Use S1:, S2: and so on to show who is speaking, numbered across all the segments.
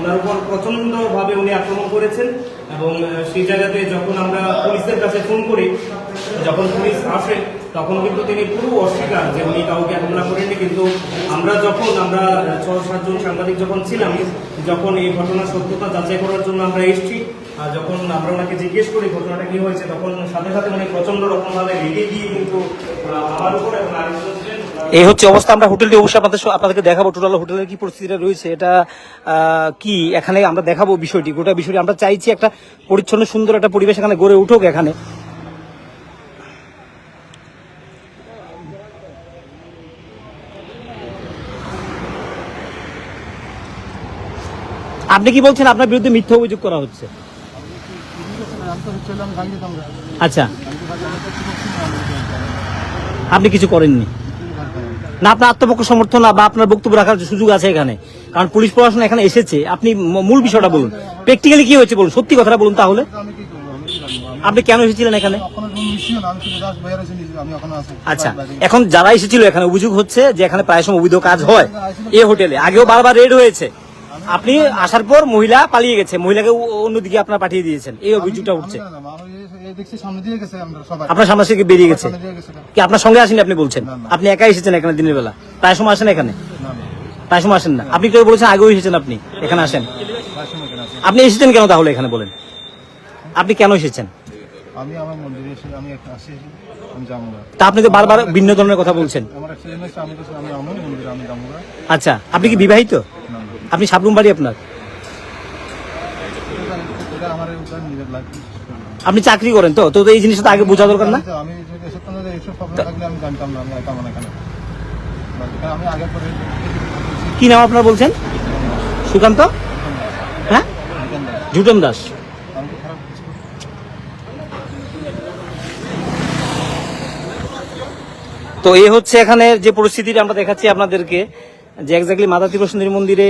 S1: ওনার উপর প্রচণ্ডভাবে উনি আক্রমণ করেছেন এবং সেই জায়গাতে যখন আমরা পুলিশের কাছে ফোন করি, যখন পুলিশ আসে তখন কিন্তু তিনি পুরো অস্বীকার যে উনি কাউকে হামলা করেননি। কিন্তু আমরা 6-7 জন সাংবাদিক যখন ছিলাম, যখন এই ঘটনার সত্যতা যাচাই করার জন্য আমরা এসেছি, যখন আমরা ওনাকে জিজ্ঞেস করি ঘটনাটা কি হয়েছে, তখন সাথে সাথে উনি প্রচন্ড রকমভাবে রেগে গিয়ে কিন্তু আমার উপর এবং আরেকজন ছিলেন।
S2: এই হচ্ছে অবস্থা। আমরা হোটেলটি অবশ্যই আপনাদেরকে দেখাবো, টোটাল হোটেলের কি পরিস্থিতিটা রয়েছে, এটা কি এখানে আমরা দেখাবো বিষয়টি, গোটা বিষয়টি। আমরা চাইছি একটা পরিচ্ছন্ন সুন্দর একটা পরিবেশ এখানে গড়ে উঠুক। এখানে আপনি কি বলছেন আপনার বিরুদ্ধে মিথ্যা অভিযোগ করা হচ্ছে? আচ্ছা, আপনি কিছু করেননি না, আপনার আত্মপক্ষ সমর্থন বা আপনার বক্তব্য রাখার সুযোগ আছে এখানে, কারণ পুলিশ প্রশাসন এখানে এসেছে। আপনি মূল বিষয়টা বলুন, প্র্যাকটিক্যালি কি হয়েছে বলুন, সত্যি কথাটা বলুন। তাহলে আপনি কেন এসেছিলেন এখানে? আচ্ছা, এখন যারা এসেছিল এখানে অভিযোগ হচ্ছে যে এখানে প্রায় সময় অবৈধ কাজ হয় এই হোটেলে, আগেও বারবার রেড হয়েছে। আপনি আসার পর মহিলা পালিয়ে গেছে, মহিলাকে অন্যদিকে আপনার পাঠিয়ে দিয়েছেন, এই অভিযোগটা উঠছে। আপনার সামনে থেকে বেরিয়ে গেছে কি? আপনার সঙ্গে আসেনি আপনি বলছেন? আপনি একা এসেছেন এখানে দিনের বেলা? প্রায় সময় আসেন এখানে? প্রায় সময় আসেন না। আপনি কেউ বলেছেন আগেও এসেছেন আপনি এখানে আসেন? আপনি এসেছেন কেন তাহলে এখানে বলেন? আপনি কেন এসেছেন? তা আপনি তো বারবার ভিন্ন ধরনের কথা বলছেন। আচ্ছা, আপনি কি বিবাহিত? আপনি সাবরুম বাড়ি আপনার? আপনি চাকরি করেন তো? তো এই জিনিসটা আগে বোঝা দরকার না? কি নাম আপনার বলছেন? সুকান্ত? হ্যাঁ, জুটন দাস। তো এই হচ্ছে এখানে যে পরিস্থিতিটা আমরা দেখাচ্ছি আপনাদেরকে, যে এক্স্যাক্টলি মাতা ত্রিপুরা সুন্দরী মন্দিরে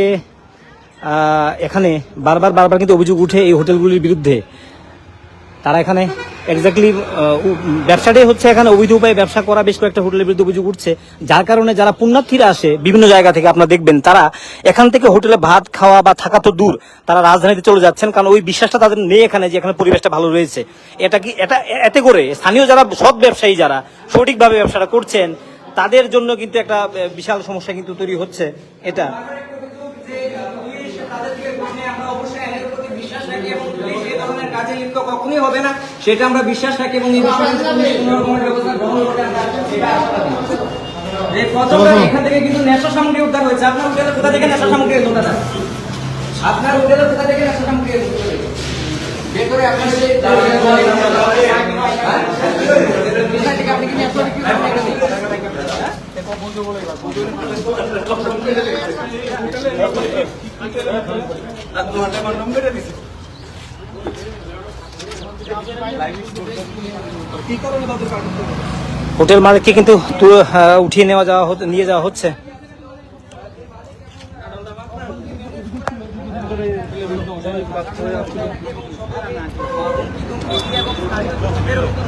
S2: এখানে বারবার কিন্তু অভিযোগ উঠে এই হোটেলগুলির বিরুদ্ধে। তারা এখানে এক্স্যাক্টলি ব্যবসাটাই হচ্ছে এখানে অবৈধ উপায়ে ব্যবসা করা, বেশ কয়েকটা হোটেলের বিরুদ্ধে অভিযোগ উঠছে, যার কারণে যারা পুণ্যার্থীরা আসে বিভিন্ন জায়গা থেকে আপনারা দেখবেন তারা এখান থেকে হোটেলে ভাত খাওয়া বা থাকা তো দূর, তারা রাজধানীতে চলে যাচ্ছেন, কারণ ওই বিশ্বাসটা তাদের নেই এখানে যে এখানে পরিবেশটা ভালো রয়েছে। এতে করে স্থানীয় যারা সৎ ব্যবসায়ী, যারা সঠিকভাবে ব্যবসাটা করছেন, তাদের জন্য কিন্তু একটা বিশাল সমস্যা কিন্তু তৈরি হচ্ছে। এটা
S3: কখনোই হবে না, সেটা আমরা বিশ্বাস রাখি এবং এই বিষয়ে এখান থেকে কিন্তু নেশা সামগ্রী উদ্ধার হয়েছে। আপনার হোটেলে কোথা থেকে নেশা সামগ্রী এলো দাদা? আপনার হোটেলে কোথা থেকে নেশা সামগ্রী এলো? ভেতরে আপনার আপনি কি নেশা বিক্রি করেন এখানে?
S2: হোটেল মালিককে কিন্তু উঠিয়ে নিয়ে যাওয়া হচ্ছে।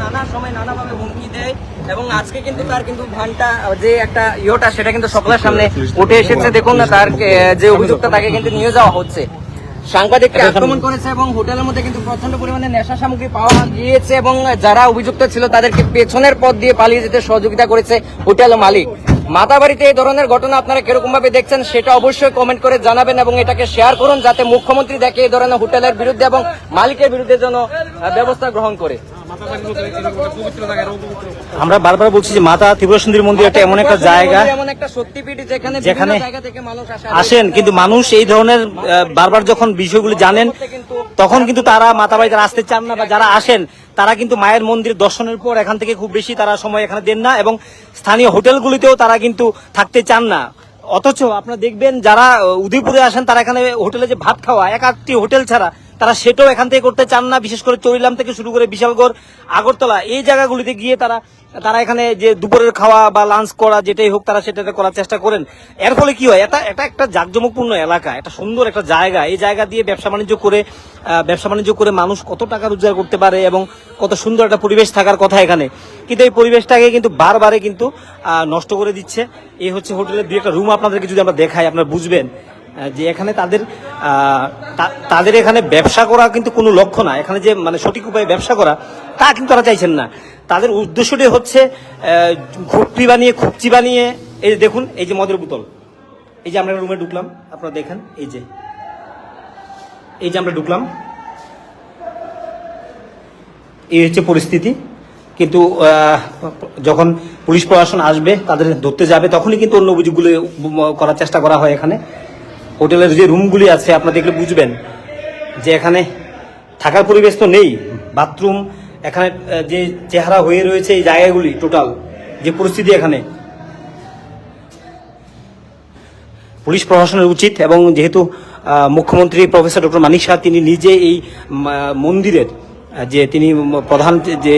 S3: নানা সময় নানাভাবে হুমকি দেয় এবং আজকে কিন্তু তার কিন্তু ঘন্টা যে একটা ইয়েটা সেটা কিন্তু সকলের সামনে উঠে এসেছে। দেখুন না, তার যে অভিযোগটা তাকে কিন্তু নিয়ে যাওয়া হচ্ছে। সাংবাদিককে আক্রমণ করেছে এবং হোটেলের মধ্যে কিন্তু প্রচন্ড পরিমাণে নেশা সামগ্রী পাওয়া গিয়েছে এবং যারা অভিযুক্ত ছিল তাদেরকে পেছনের পথ দিয়ে পালিয়ে যেতে সহযোগিতা করেছে হোটেল মালিক। মাতাবাড়িতে এই ধরনের ঘটনা আপনারা কিরকম ভাবে দেখছেন সেটা অবশ্যই কমেন্ট করে জানাবেন এবং এটাকে শেয়ার করুন, যাতে মুখ্যমন্ত্রী দেখে এই ধরনের হোটেলের বিরুদ্ধে এবং মালিকের বিরুদ্ধে যেন ব্যবস্থা গ্রহণ করে।
S2: আমরা বারবার বলছি যে মাতা ত্রিপুরা সুন্দরী মন্দির একটা এমন একটা জায়গা,
S3: এমন একটা শক্তিপীঠ যেখানে জায়গা থেকে মানুষ
S2: আসেন, কিন্তু মানুষ এই ধরনের বারবার যখন বিষয়গুলি জানেন তখন কিন্তু তারা মাতাবাড়িতে আসতে চান না, বা যারা আসেন তারা কিন্তু মায়ের মন্দির দর্শনের পর এখান থেকে খুব বেশি তারা সময় এখানে দেন না এবং স্থানীয় হোটেলগুলিতেও তারা কিন্তু থাকতে চান না। অথচ আপনারা দেখবেন যারা উদয়পুরে আসেন তারা এখানে হোটেলে যে ভাত খাওয়া, এক আধটি হোটেল ছাড়া তারা সেটাও এখান থেকে করতে চান না। বিশেষ করে চরিলাম থেকে শুরু করে বিশালগড়, আগরতলা এই জায়গাগুলিতে গিয়ে তারা এখানে যে দুপুরের খাওয়া বা লাঞ্চ করা যেটাই হোক তারা সেটা করার চেষ্টা করেন। এর ফলে কি হয়, এটা একটা জাঁকজমকপূর্ণ এলাকা, একটা সুন্দর একটা জায়গা, এই জায়গা দিয়ে ব্যবসা বাণিজ্য করে মানুষ কত টাকা রোজগার করতে পারে এবং কত সুন্দর একটা পরিবেশ থাকার কথা এখানে, কিন্তু এই পরিবেশটাকে কিন্তু বারবারে কিন্তু নষ্ট করে দিচ্ছে। এই হচ্ছে হোটেলের দুই একটা রুম আপনাদেরকে যদি আমরা দেখাই আপনারা বুঝবেন যে এখানে তাদের এখানে ব্যবসা করা কিন্তু কোনো লক্ষ্য না, এখানে যে মানে সঠিক উপায়ে ব্যবসা করা তা কিন্তু তারা চাইছেন না। তাদের উদ্দেশ্যটি হচ্ছে খুপচি বানিয়ে এই যে দেখুন, এই যে মদের বোতল, এই যে আমরা রুমে ঢুকলাম, আপনারা দেখেন, এই যে আমরা ঢুকলাম, এই হচ্ছে পরিস্থিতি। কিন্তু যখন পুলিশ প্রশাসন আসবে, তাদের ধরতে যাবে, তখনই কিন্তু অন্য অভিযোগগুলো করার চেষ্টা করা হয়। এখানে হোটেলের যে রুমগুলি আছে আপনারা দেখলে বুঝবেন যে এখানে থাকার পরিবেশ তো নেই, বাথরুম, এখানে যে চেহারা হয়ে রয়েছে এই জায়গাগুলি, টোটাল যে পরিস্থিতি এখানে, পুলিশ প্রশাসনের উচিত। এবং যেহেতু মুখ্যমন্ত্রী প্রফেসর ডক্টর মানিক সাহা তিনি নিজে এই মন্দিরের যে তিনি প্রধান যে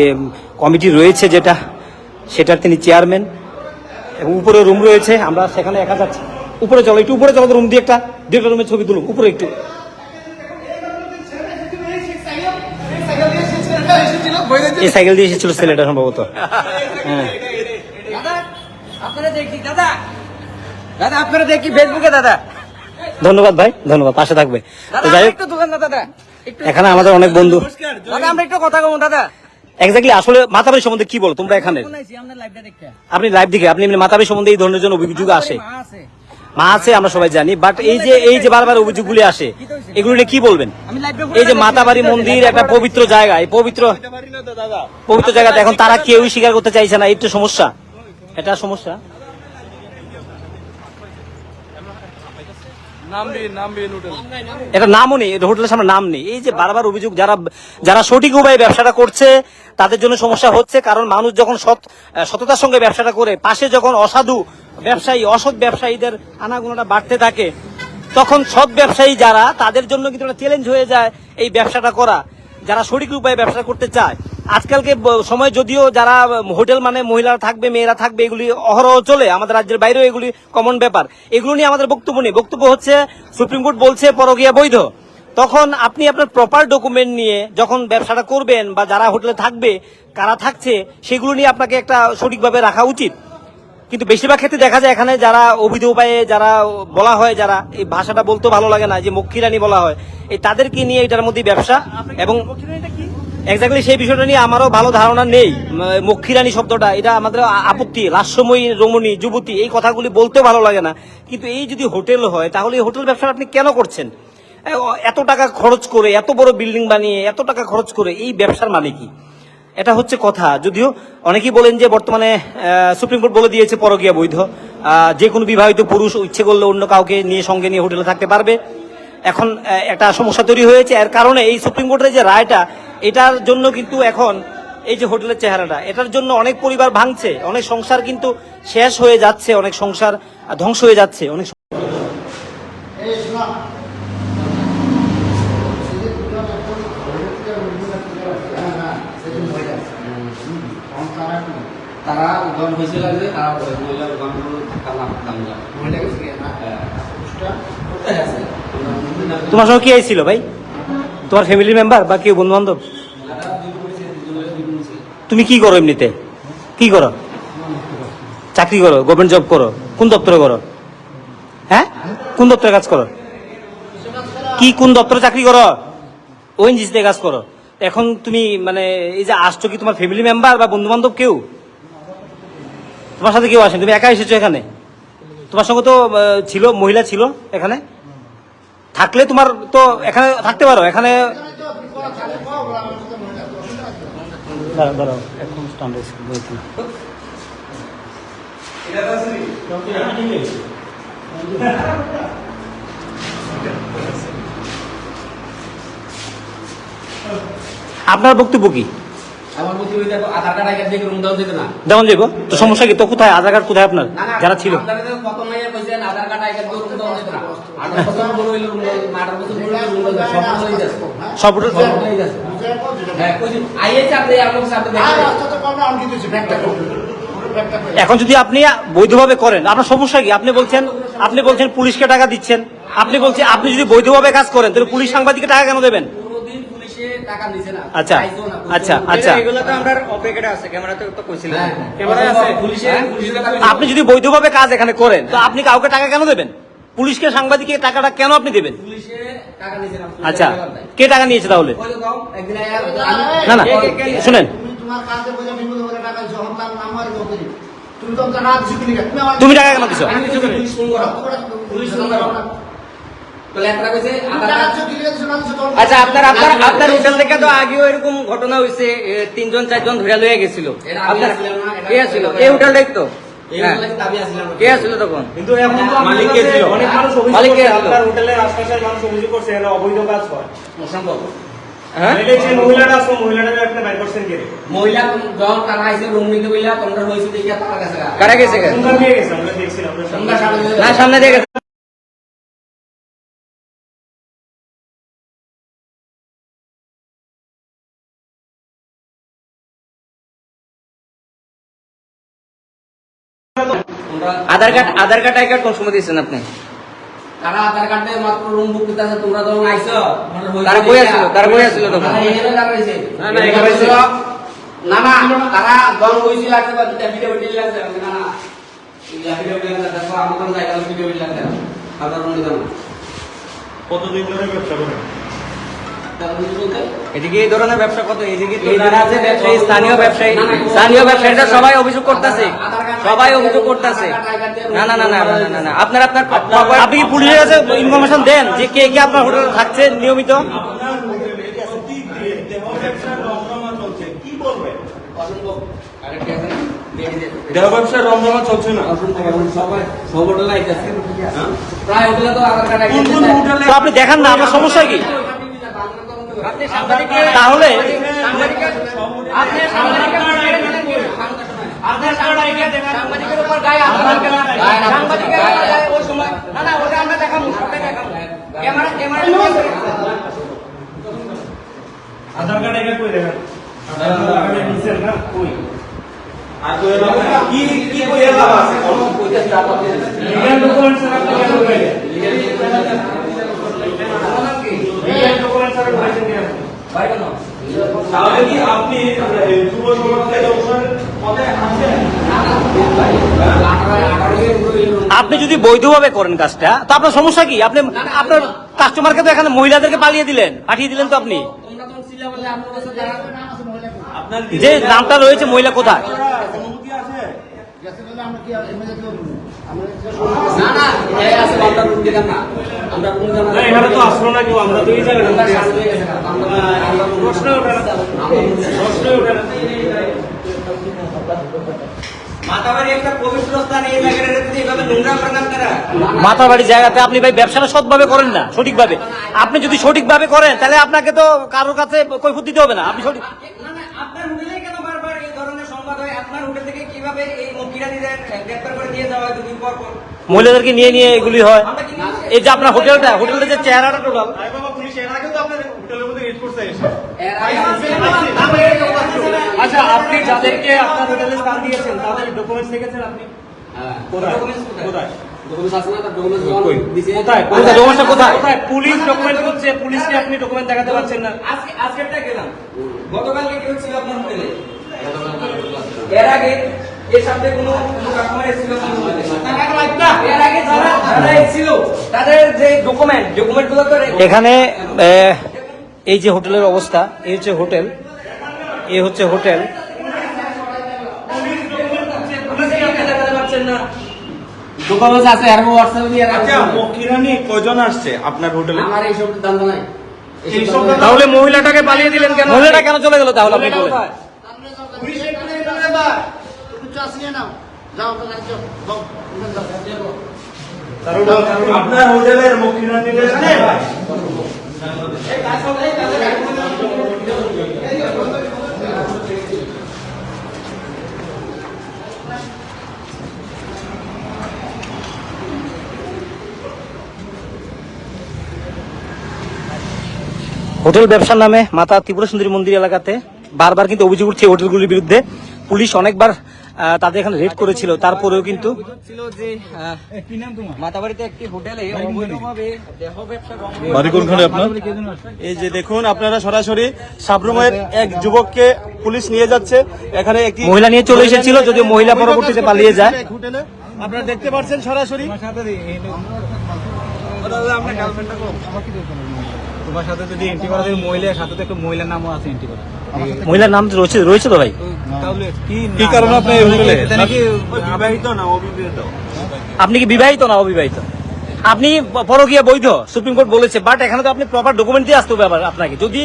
S2: কমিটি রয়েছে সেটার তিনি চেয়ারম্যান, এবং উপরে রুম রয়েছে, আমরা সেখানে একা যাচ্ছি। উপরে চলো, একটু উপরে চলো, রুম দিয়ে একটা রুমের ছবি তুলুন, উপরে একটু। এই সাইকেল দিয়ে এসেছিল ছেলেটা সম্ভবত। হ্যাঁ,
S3: আপনারা দেখি ফেসবুকে দাদা।
S2: ধন্যবাদ ভাই, ধন্যবাদ, পাশে থাকবে। তো যাই হোক,
S3: একটু দোকান দাদা,
S2: এখানে আমাদের অনেক বন্ধু।
S3: দাদা আমরা একটু কথা বলবো দাদা।
S2: এক্স্যাক্টলি আসলে মাতাবাড়ি সম্বন্ধে কি বলো তোমরা এখানে? আপনি লাইভ দেখে আপনি এমনি মাতাবাড়ি সম্বন্ধে এই ধরনের জন্য অভিযোগ আসে, মা আছে আমরা সবাই জানি, বাট এই যে বারবার অভিযোগগুলি আসে, এগুলো নিয়ে কি বলবেন? এই যে মাতাবাড়ি মন্দির একটা পবিত্র জায়গা, এই পবিত্র জায়গাতে এখন তারা কেউই স্বীকার করতে চাইছে না, এই তো সমস্যা, এটা সমস্যা। এটা নামও নেই, হোটেলের সামনে নাম নেই। এই যে বারবার অভিযোগ, যারা সঠিক উপায়ে ব্যবসাটা করছে তাদের জন্য সমস্যা হচ্ছে, কারণ মানুষ যখন সততার সঙ্গে ব্যবসাটা করে, পাশে যখন অসাধু ব্যবসায়ী, অসৎ ব্যবসায়ীদের আনাগোনাটা বাড়তে থাকে, তখন সৎ ব্যবসায়ী যারা, তাদের জন্য কিন্তু একটা চ্যালেঞ্জ হয়ে যায় এই ব্যবসাটা করা, যারা সঠিক উপায়ে ব্যবসা করতে চায়। আজকালকে সময় যদিও যারা হোটেল মানে মহিলারা থাকবে, মেয়েরা থাকবে, এগুলি অহরহ চলে, আমাদের রাজ্যের বাইরেও এগুলি কমন ব্যাপার। এগুলো নিয়ে আমাদের বক্তব্য নেই, বক্তব্য হচ্ছে সুপ্রিম কোর্ট বলছে পরকীয়া বৈধ। তখন আপনি আপনার প্রপার ডকুমেন্ট নিয়ে যখন ব্যবসাটা করবেন, বা যারা হোটেলে থাকবে, কারা থাকছে, সেগুলো নিয়ে আপনাকে একটা সঠিকভাবে রাখা উচিত। কিন্তু বেশিরভাগ ক্ষেত্রে দেখা যায় এখানে যারা অবৈধ উপায়ে যারা বলা হয়, যারা এই ভাষাটা বলতে ভালো লাগে না, যে মক্ষীরানী বলা হয়, এই তাদেরকে নিয়ে এটার মধ্যে ব্যবসা। এবং এক্স্যাক্টলি সেই বিষয়টা নিয়ে আমারও ভালো ধারণা নেই। মক্ষীরানী শব্দটা, এটা আমাদের আপত্তি, লাস্যময়ী রমণী, যুবতী, এই কথাগুলি বলতে ভালো লাগে না। কিন্তু এই যদি হোটেল হয়, তাহলে এই হোটেল ব্যবসা আপনি কেন করছেন? এত টাকা খরচ করে, এত বড় বিল্ডিং বানিয়ে, এত টাকা খরচ করে এই ব্যবসার মানে কি? এটা হচ্ছে কথা। যদিও অনেকেই বলেন যে বর্তমানে সুপ্রিম কোর্ট বলে দিয়েছে পরকীয়া বৈধ, যে কোনো বিবাহিত পুরুষ ইচ্ছে করলে অন্য কাউকে নিয়ে সঙ্গে নিয়ে হোটেলে থাকতে পারবে। এখন একটা সমস্যা তৈরি হয়েছে, এর কারণে এই সুপ্রিম কোর্টের যে রায়টা, এটার জন্য কিন্তু এখন এই যে হোটেলের চেহারাটা, এটার জন্য অনেক পরিবার ভাঙছে, অনেক সংসার কিন্তু শেষ হয়ে যাচ্ছে, অনেক সংসার ধ্বংস হয়ে যাচ্ছে, অনেক।
S4: তারা উদ্যান হয়েছিল যে তারা মহিলার উদ্যানগুলো
S2: তোমার সঙ্গে কি আইছিল ভাই? তোমার ফ্যামিলি মেম্বার বা কেউ বন্ধু বান্ধব? তুমি কি করো এমনিতে? কি করো? চাকরি করো? গভর্নমেন্ট জব করো? কোন দপ্তরে করো? হ্যাঁ, কোন দপ্তরে কাজ করো? কোন দপ্তরে চাকরি করো? ওএনজিসিতে কাজ করো। এখন তুমি মানে এই যে আসছো, কি তোমার ফ্যামিলি মেম্বার বা বন্ধু বান্ধব কেউ তোমার সাথে কেউ আসেন? তুমি একা এসেছো এখানে? তোমার সঙ্গে তো ছিল, মহিলা ছিল এখানে, থাকলে তোমার তো এখানে থাকতে পারো। এখানে দাঁড়াও, এখন আপনার বক্তব্য কি?
S4: আমার মধ্যে ওই দেখো আধার কার্ড আগে থেকে রুম দাও যেত না,
S2: যেমন যাবো তো সমস্যা কি? তো কোথায় আধার কার্ড, কোথায় আপনার যারা ছিল?
S4: কত মেয়ে কইছেন আধার কার্ড আগে থেকে রুম দাও যেত না, 18 বছর বড় হইলো রুম, 18 বছর বড় হইলো রুম দাও, সব হয়ে যাচ্ছে,
S2: সব
S4: হয়ে যাচ্ছে। হ্যাঁ কইছি আইএস আপনি আপনার সাথে
S2: এখন যদি আপনি বৈধভাবে করেন, আপনার সমস্যা কি? আপনি বলছেন পুলিশকে টাকা দিচ্ছেন, আপনি যদি বৈধভাবে কাজ করেন তাহলে পুলিশ সাংবাদিককে টাকা কেন দেবেন?
S4: টাকা নিছে না।
S2: আচ্ছা আচ্ছা আচ্ছা,
S3: এগুলো তো আমরা অপেক্ষায় আছে, ক্যামেরাতে তো কইছিলেন,
S4: ক্যামেরা আছে, পুলিশের
S2: আপনি যদি বৈধভাবে কাজ এখানে করেন তো আপনি কাউকে টাকা কেন দেবেন? পুলিশকে সাংবাদিকের টাকাটা কেন আপনি দেবেন?
S4: পুলিশে টাকা নিয়েছে না।
S2: আচ্ছা, কে টাকা নিয়েছে তাহলে?
S4: ওই তো দাও, একদিন আয়া
S2: না না শুনেন,
S5: তুমি তোমার কাছে বলে বিপদ হলে টাকা যখন তার নাম্বার নকরি তুমি তো টাকা দিছো কিনা তুমি আমার
S2: তুমি টাকা কেন দিছো?
S4: আমি কিছু করি, পুলিশ ফোন করো। পুলিশ ফোন করো। বলে একটা কইছে আধার
S5: টাকা
S4: কার্ড।
S5: দিছো কিনা দিছো না দিছো তো
S3: আচ্ছা, আপনার হোটেল থেকে তো আগেও এরকম ঘটনা হয়েছে, 3 জন 4 জন ধরে লয়ে গেছিল।
S4: এটা আমি
S3: আপনার
S4: আসলাম না, এটা
S3: কে ছিল? এই হোটেলটাই তো।
S4: এই
S3: হ্যাঁ।
S4: বলে দাবি আসলাম না।
S3: কে ছিল তখন?
S1: কিন্তু এখন তো
S2: মালিক
S1: আমাদের
S2: কে ছিল?
S1: অনেক মানুষ অভিযোগ
S3: মালিক কে
S1: করছে,
S3: ছিল?
S1: আপনার হোটেলের আশপাশের মানুষ অভিযোগ করছে এখানে অবৈধ কাজ হয়।
S4: অসম্ভব।
S3: হ্যাঁ,
S1: এই যে মহিলাটা আসলো, মহিলাটাকে আপনি বাইর করছেন কে?
S4: মহিলা যখন তারা আইছে রুম নিতে বইলা তোমরা হইছে দেখিয়া তারা কাছে গা।
S3: কারা গেছে?
S1: সুন্দর দিয়ে গেছে, আমরা দেখছিলাম আপনার সামনে।
S4: তোমরা সামনে দিয়ে
S3: না, সামনে দিয়ে গেছে।
S4: তোমরা
S3: আধার কার্ড আই কার্ড কোন সময় দিয়েছেন আপনি?
S4: তারা আধার কার্ডে মাত্র রুম বুক করতে আছে, তোমরা যখন আইছো তোমরা হইছে
S3: তারা কই
S4: দেখিয়া।
S3: আসলো? তারা কই আসলো তখন?
S4: তারা এখানে দাঁড়াইছে।
S3: না, না, এখানে
S4: ছিল। না না তারা যখন হইছিল আছে বা ভিডিও লাগছে না না ভিডিও লাগছে দেখো আমাদের জায়গা ভিডিও লাগছে আধার রুম দিলাম না।
S1: কতদিন ধরে ব্যবসা করেন?
S4: তারা বুঝতে বলতে
S3: এদিকে এই ধরনের ব্যবসা কত? এদিকে তো যারা আছে ব্যবসায়ী, স্থানীয় ব্যবসায়ীরা সবাই অভিযোগ করতেছে, সবাই অভিযোগ করতেছে। না না না না না না না, আপনার আপনি কি পুলিশের কাছে ইনফরমেশন দেন যে কে কে আপনার হোটেলে থাকছে নিয়মিত?
S1: আপনার হোটেলে প্রতি দিয়ে দেহ ব্যবসার রমরমা চলছে, কি বলবেন?
S4: অসম্ভব আরেকটা আছে দিয়ে দিতে
S1: দেহ ব্যবসার রমরমা চলছে না।
S4: সবাই সব হোটেলে আইতেছে প্রায় হোটেলে তো আধার কার্ড
S1: কোন কোন হোটেলে?
S2: তো আপনি দেখান না, আপনার সমস্যা কি? তাহলে
S3: সাংবাদিকের উপর গায়ে হাত দিবেন না। সাংবাদিকের উপর গায়ে ওই সময় না না, ওটা আমরা দেখাবো, ওটা দেখাবো। ক্যামেরা
S1: আধার কার্ড এটা কই দেখেন? আধার কার্ড নিছেন না কই? আর কই কি কি কই এলা আছে? লিগ্যাল ডকুমেন্টস আপনি কেন কইলেন? লিগ্যাল ডকুমেন্টস আপনি কইছেন কি?
S4: ভাই কেন
S1: তাহলে কি আপনি যুব সমাজকে দর্শন পদে আছেন?
S2: আপনি যদি বৈধভাবে করেন কাজটা, তো আপনার সমস্যা কি? আপনি আপনার কাস্টমারকে তো এখানে মহিলাদেরকে পাঠিয়ে দিলেন তো আপনি।
S4: তোমরা তখন ছিলা বলে আপনার কাছে যারা
S1: আপনার
S2: যে নামটা রয়েছে মহিলা কোথায়?
S1: অনুমতি আছে?
S5: গেছে বলে আমরা কি এমএলএ করব আমরা
S4: না না এই আছে আমরা রুম দিলাম না আমরা রুম দিলাম
S1: না এখানে তো আসলো না কেউ, আমরা তো এই জায়গায়
S4: আমরা
S1: দাঁড়িয়ে আছি।
S4: সামনে গেছে না আমরা
S1: প্রশ্ন ওঠে না। প্রশ্ন ওঠে না।
S3: মাতাবাড়ি একটা পবিত্র স্থান, এই জায়গাটা যদি এভাবে নোংরা করেন আপনারা।
S2: মাতাবাড়ি জায়গাতে আপনি ভাই ব্যবসাটা সৎভাবে করেন না, সঠিকভাবে। আপনি যদি সঠিকভাবে করেন তাহলে আপনাকে তো কারোর কাছে কৈফিয়ত দিতে হবে না। আপনি সঠিক
S3: না না, আপনার হোটেলে কেন বারবার এই ধরনের সংবাদ হয়? আপনার হোটেল থেকে কিভাবে এই মহিলাদের গ্রেফতার করে নিয়ে যাওয়া হয় দুদিন পর পর?
S2: মহিলাদেরকে নিয়ে এগুলি হয়।
S3: আমরা কি নিয়ে-
S2: এই যে আপনার হোটেলটা যে চেহারাটা টোটাল,
S1: আরে বাবা পুলিশ এর আগে তো আপনাদের হোটেলের মধ্যে রেড করতে এসে।
S4: এর আগে
S1: আচ্ছা আপনি যাদেরকে আপনার হোটেলে স্থান দিয়েছেন তাদের ডকুমেন্টস দেখেছেন আপনি?
S4: হ্যাঁ
S1: কোথায়?
S4: ডকুমেন্টস কোথায়
S1: কোথায়?
S4: ডকুমেন্টস আছে না তার ডকুমেন্টস দিছে
S1: কোথায়?
S2: কোথায়? ডকুমেন্টসটা কোথায়?
S1: কোথায়? পুলিশ ডকুমেন্ট করছে, পুলিশকে আপনি ডকুমেন্ট দেখাতে পারছেন না।
S3: আজকেরটা গেলাম, গতকালকে কেউ ছিল আপনার হোটেলে? এর আগে এর সাথে কোনো কাস্টমার এসেছিল আপনার হোটেলে? এর আগে যারা এসেছিল তাদের যে ডকুমেন্ট গুলো তো
S2: এখানে এই যে হোটেলের অবস্থা, এই হচ্ছে হোটেল, এই হচ্ছে হোটেল।
S1: পুলিশ ডকুমেন্ট করছে, পুলিশকে আপনি দেখাতে পারছেন না।
S4: ডকুমেন্টস আছে আর হোয়াটসঅ্যাপে দিয়ে
S6: আচ্ছা মকিরানি কয়জন আসছে আপনার হোটেলে?
S4: আমার এই সব দাম নাই
S1: এইসব
S2: তাহলে মহিলাটাকে পালিয়ে দিলেন কেন? মহিলাটা কেন চলে গেল তাহলে আপনি বলেন?
S5: পুলিশ এখানে এখানে বা তুমি চাষ নিয়ে নাও যাও তো যাও যাও
S6: আপনার হোটেলের মকিরানি
S2: হোটেল ব্যবসার নামে মাতা ত্রিপুরা সুন্দরী মন্দির এলাকাতে বারবার কিন্তু অভিযোগ উঠছে হোটেলগুলির বিরুদ্ধে। পুলিশ অনেকবার তাদের এখানে রেড করেছিল, তারপরেও কিন্তু
S3: ছিল যে মাতাবাড়িতে একটি হোটেলে অবৈধভাবে দেহ ব্যবসা
S6: বাড়ি কোনখানে আপনার? এই যে দেখুন আপনারা সরাসরি সাবরুমের এক যুবককে পুলিশ নিয়ে যাচ্ছে। এখানে একটি
S2: মহিলা নিয়ে চলে এসেছিল, যদিও মহিলা পরবর্তীতে পালিয়ে যায়।
S6: হোটেলে আপনারা দেখতে পাচ্ছেন সরাসরি
S7: তোমার সাথে যদি এন্ট্রি করা যায় মহিলার সাথে তো একটা মহিলার নামও আছে এন্ট্রি করা।
S2: মহিলার নাম তো রয়েছে তো ভাই।
S7: তাহলে
S6: কি কারণে আপনি এই হোটেলে?
S7: এটা নাকি
S6: বিবাহিত না অবিবাহিত?
S2: আপনি কি বিবাহিত না অবিবাহিত? আপনি পরকীয়া বৈধ, সুপ্রিম কোর্ট বলেছে, বাট এখানে তো আপনি প্রপার ডকুমেন্ট দিয়ে আসতে হবে আবার আপনাকে। যদি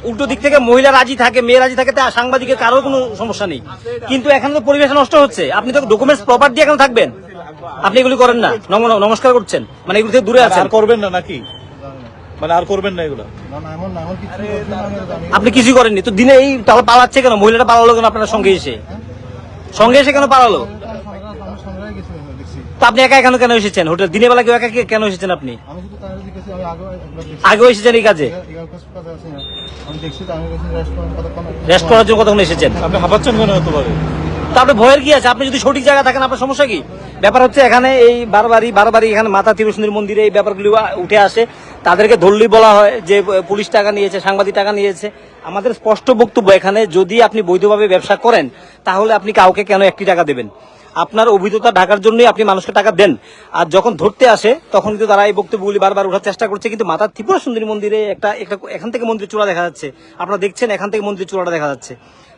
S2: উল্টো দিক থেকে মহিলা রাজি থাকে, মেয়ে রাজি থাকে, তা সাংবাদিকের কারোর কোনো সমস্যা নেই। কিন্তু এখানে তো পরিবেশ নষ্ট হচ্ছে, আপনি তো ডকুমেন্টস প্রপার দিয়ে এখানে থাকবেন। আপনি এগুলি করেন না, নমস্কার করছেন, মানে এগুলো থেকে দূরে আছেন।
S6: আর করবেন না নাকি? মানে আর করবেন না এগুলো?
S2: আপনি কিছুই করেননি তো, দিনে এই পালাচ্ছে কেন? মহিলাটা পালালো কেন আপনার সঙ্গে এসে? কেন পালালো? তো আপনি একা এখানে কেন এসেছেন হোটেল? দিনের বেলা কেউ একা কেন এসেছেন? আপনি আগেও এসেছেন এই কাজে? রেস্ট করার জন্য কতক্ষণ এসেছেন?
S6: আপনি হাঁপাচ্ছেন কেন এতবারে?
S2: তা আপনি ভয়ের কি আছে? আপনি যদি সঠিক জায়গায় থাকেন আপনার সমস্যা কি? ব্যাপার হচ্ছে এখানে এই বারবারই এখানে মাতা তীরসুন্দরী মন্দিরে এই ব্যাপারগুলি উঠে আসে। তাদেরকে ধরলেই বলা হয় যে পুলিশ টাকা নিয়েছে, সাংবাদিক টাকা নিয়েছে। আমাদের স্পষ্ট বক্তব্য এখানে, যদি আপনি বৈধভাবে ব্যবসা করেন তাহলে আপনি কাউকে কেন 1 টাকা দেবেন? আপনার অভিজ্ঞতা ঢাকার জন্যই আপনি মানুষকে টাকা দেন। আর যখন ধরতে আসে তখন কিন্তু তারা এই বক্তব্যগুলি বারবার ওঠার চেষ্টা করছে। কিন্তু মাতা ত্রিপুরা সুন্দরী মন্দিরে একটা এখান থেকে মন্দিরের চূড়া দেখা যাচ্ছে, আপনারা দেখছেন এখান থেকে মন্দিরের চূড়াটা দেখা যাচ্ছে।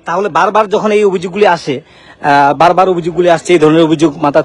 S2: তাহলে বারবার যখন এই অভিযোগগুলি আসে, এই ধরনের অভিযোগ মাতা